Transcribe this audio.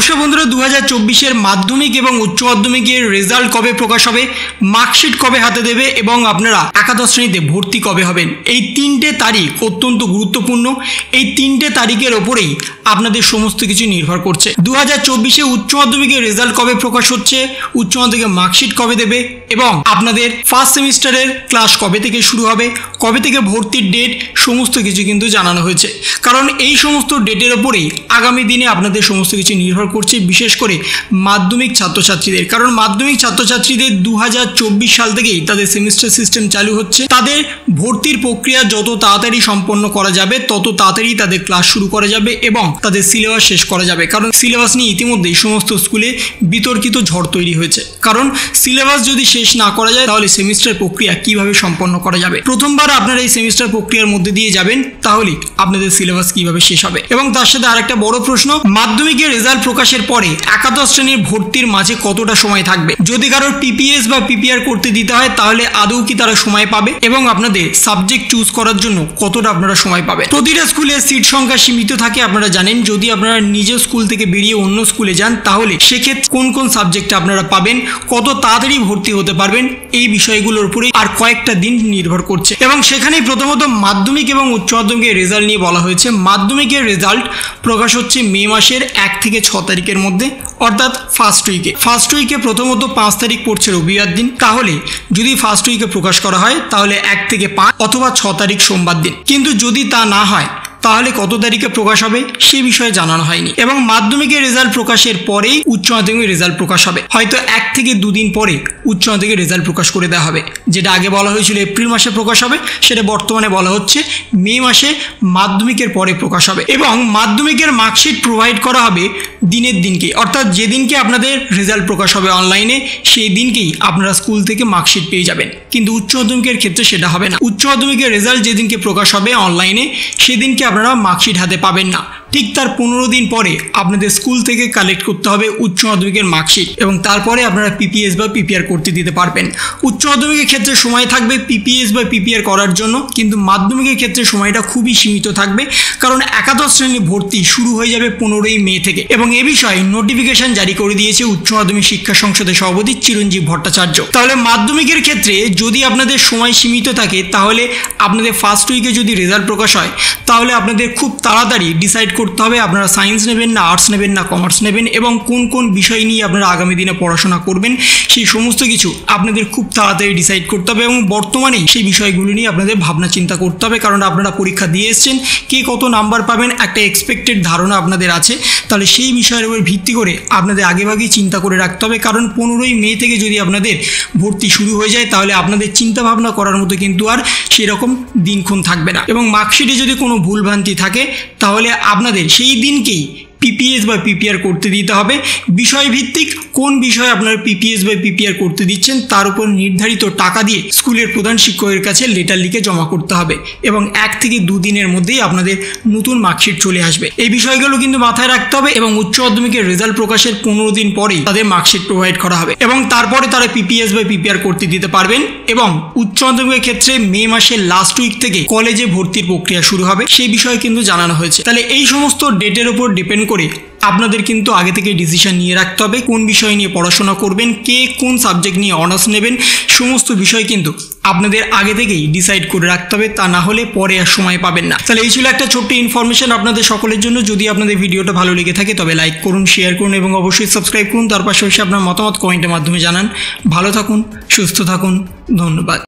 নমস্কার বন্ধুরা, 2024 মাধ্যমিক এবং উচ্চ মাধ্যমিকের রেজাল্ট কবে প্রকাশ হবে, মার্কশিট কবে হাতে দেবে এবং আপনারা একাদশ শ্রেণীতে ভর্তি কবে হবেন, এই তিনটে তারিখ অত্যন্ত গুরুত্বপূর্ণ। এই তিনটে তারিখের ওপরেই আপনাদের সমস্ত কিছু নির্ভর করছে। 2024 উচ্চ মাধ্যমিকের রেজাল্ট কবে প্রকাশ হচ্ছে, উচ্চ মাধ্যমিকের মার্কশিট কবে দেবে এবং আপনাদের ফার্স্ট সেমিস্টারের ক্লাস কবে থেকে শুরু হবে, কবে থেকে ভর্তির ডেট, সমস্ত কিছু কিন্তু জানানো হয়েছে। কারণ এই সমস্ত ডেটের ওপরেই আগামী দিনে আপনাদের সমস্ত কিছু নির্ভর করছে, বিশেষ করে মাধ্যমিক ছাত্রছাত্রীদের। কারণ মাধ্যমিক ছাত্রছাত্রীদের 2024 সাল থেকেই তাদের সেমিস্টার সিস্টেম চালু হচ্ছে। তাদের ভর্তির প্রক্রিয়া যত তাড়াতাড়ি সম্পন্ন করা যাবে তত তাড়াতাড়ি তাদের ক্লাস শুরু করা যাবে এবং তাদের সিলেবাস শেষ করা যাবে। কারণ সিলেবাস নিয়ে ইতিমধ্যেই সমস্ত স্কুলে বিতর্কিত ঝড় তৈরি হয়েছে। কারণ সিলেবাস যদি শেষ না করা যায় তাহলে সেমিস্টার প্রক্রিয়া কিভাবে সম্পন্ন করা যাবে। প্রথমবার আপনারা এই সেমিস্টার প্রক্রিয়ার মধ্যে দিয়ে যাবেন, তাহলে আপনাদের সিলেবাস কিভাবে শেষ হবে। এবং তার সাথে আরেকটা বড় প্রশ্ন, মাধ্যমিকের রেজাল্ট প্রকাশের পরে একাদশ শ্রেণীর ভর্তির মাঝে কতটা সময় থাকবে। যদি কারোর পিপিএস বা পিপিআর করতে দিতে হয় তাহলে আদৌ কি তারা সময় পাবে এবং আপনাদের সাবজেক্ট চুজ করার জন্য কতটা আপনারা সময় পাবেন। প্রতিটা স্কুলে সিট সংখ্যা সীমিত থাকে, আপনারা জানেন। যদি আপনারা নিজের স্কুল থেকে বেরিয়ে অন্য স্কুলে যান তাহলে সেক্ষেত্রে কোন কোন সাবজেক্টে আপনারা পাবেন, কত তাড়াতাড়ি ভর্তি হতে পারবেন, এই বিষয়গুলোর উপরে আর কয়েকটা দিন নির্ভর করছে। এবং সেখানেই প্রথমত মাধ্যমিক এবং উচ্চ মাধ্যমিকের রেজাল্ট নিয়ে বলা হয়েছে। মাধ্যমিকের রেজাল্ট প্রকাশ হচ্ছে মে মাসের 1 থেকে 6 তারিখের মধ্যে, অর্থাৎ ফার্স্ট উইকে প্রথমত 5 তারিখ পড়ছে রবিবার দিন। তাহলে যদি ফার্স্ট উইকে প্রকাশ করা হয় তাহলে 1 থেকে 5 অথবা 6 তারিখ সোমবার দিন। কিন্তু যদি তা না হয় তাহলে কত তারিখে প্রকাশ হবে সে বিষয়ে জানানো হয়নি। এবং মাধ্যমিকের রেজাল্ট প্রকাশের পরেই উচ্চ মাধ্যমিকের রেজাল্ট প্রকাশ হবে। হয়তো 1 থেকে 2 দিন পরে উচ্চ মাধ্যমিকের রেজাল্ট প্রকাশ করে দেওয়া হবে। যেটা আগে বলা হয়েছিল এপ্রিল মাসে প্রকাশ হবে, সেটা বর্তমানে বলা হচ্ছে মে মাসে মাধ্যমিকের পরে প্রকাশ হবে। এবং মাধ্যমিকের মার্কশিট প্রোভাইড করা হবে দিনের দিনকে, অর্থাৎ যেদিনকে আপনাদের রেজাল্ট প্রকাশ হবে অনলাইনে সেই দিনকেই আপনারা স্কুল থেকে মার্কশিট পেয়ে যাবেন। কিন্তু উচ্চ মাধ্যমিকের ক্ষেত্রে সেটা হবে না। উচ্চ মাধ্যমিকের রেজাল্ট যেদিনকে প্রকাশ হবে অনলাইনে সেদিনকে আপনারা মার্কশিট হাতে পাবেন না। ঠিক তার 15 দিন পরে আপনাদের স্কুল থেকে কালেক্ট করতে হবে উচ্চ মাধ্যমিকের মার্কশিট এবং তারপরে আপনারা পিপিএস বা পিপিআর করতে দিতে পারবেন। উচ্চ মাধ্যমিকের ক্ষেত্রে সময় থাকবে পিপিএস বা পিপিআর করার জন্য, কিন্তু মাধ্যমিকের ক্ষেত্রে সময়টা খুবই সীমিত থাকবে। কারণ একাদশ শ্রেণী ভর্তি শুরু হয়ে যাবে 15ই মে থেকে এবং এ বিষয়ে নোটিফিকেশন জারি করে দিয়েছে উচ্চ মাধ্যমিক শিক্ষা সংসদের সভাপতি চিরঞ্জীব ভট্টাচার্য। তাহলে মাধ্যমিকের ক্ষেত্রে যদি আপনাদের সময় সীমিত থাকে তাহলে আপনাদের ফার্স্ট উইকে যদি রেজাল্ট প্রকাশ হয় তাহলে আপনাদের খুব তাড়াতাড়ি ডিসাইড করতে হবে আপনারা সায়েন্স নেবেন না আর্টস নেবেন না কমার্স নেবেন এবং কোন কোন বিষয় নিয়ে আপনারা আগামী দিনে পড়াশোনা করবেন, সেই সমস্ত কিছু আপনাদের খুব তাড়াতাড়ি ডিসাইড করতে হবে। এবং বর্তমানেই সেই বিষয়গুলো নিয়ে আপনাদের ভাবনা চিন্তা করতে হবে। কারণ আপনারা পরীক্ষা দিয়ে এসছেন, কে কত নাম্বার পাবেন একটা এক্সপেক্টেড ধারণা আপনাদের আছে। তাহলে সেই বিষয়ের উপর ভিত্তি করে আপনাদের আগেভাগেই চিন্তা করে রাখতে হবে। কারণ 15ই মে থেকে যদি আপনাদের ভর্তি শুরু হয়ে যায় তাহলে আপনাদের চিন্তা ভাবনা করার মতো কিন্তু আর সেরকম দিনক্ষণ থাকবে না। এবং মার্কশিটে যদি কোনো ভুলভ্রান্তি থাকে তাহলে আপনাদের সেই দিনকেই পিপিএস বা পিপিআর করতে দিতে হবে। বিষয়ভিত্তিক কোন বিষয়ে আপনারা পিপিএস বা পিপিআর করতে দিচ্ছেন তার উপর নির্ধারিত টাকা দিয়ে স্কুলের প্রধান শিক্ষকের কাছে লেটার লিখে জমা করতে হবে এবং 1 থেকে 2 দিনের মধ্যেই আপনাদের নতুন মার্কশিট চলে আসবে। এই বিষয়গুলো কিন্তু মাথায় রাখতে হবে। এবং উচ্চ মাধ্যমিকের রেজাল্ট প্রকাশের 15 দিন পরেই তাদের মার্কশিট প্রোভাইড করা হবে এবং তারপরে তারা পিপিএস বা পিপিআর করতে দিতে পারবেন। এবং উচ্চ মাধ্যমিকের ক্ষেত্রে মে মাসের লাস্ট উইক থেকে কলেজে ভর্তির প্রক্রিয়া শুরু হবে, সেই বিষয়ে কিন্তু জানানো হয়েছে। তাহলে এই সমস্ত ডেটের উপর ডিপেন্ড করে আপনাদের কিন্তু আগে থেকে ডিসিশন নিয়ে রাখতে হবে কোন বিষয় নিয়ে পড়াশোনা করবেন, কে কোন সাবজেক্ট নিয়ে অনার্স নেবেন, সমস্ত বিষয় কিন্তু আপনাদের আগে থেকেই ডিসাইড করে রাখতে হবে। তা না হলে পরে আর সময় পাবেন না। তাহলে এই ছিল একটা ছোট্ট ইনফরমেশন আপনাদের সকলের জন্য। যদি আপনাদের ভিডিওটা ভালো লেগে থাকে তবে লাইক করুন, শেয়ার করুন এবং অবশ্যই সাবস্ক্রাইব করুন। তার পাশাপাশি আপনার মতামত কমেন্টের মাধ্যমে জানান। ভালো থাকুন, সুস্থ থাকুন, ধন্যবাদ।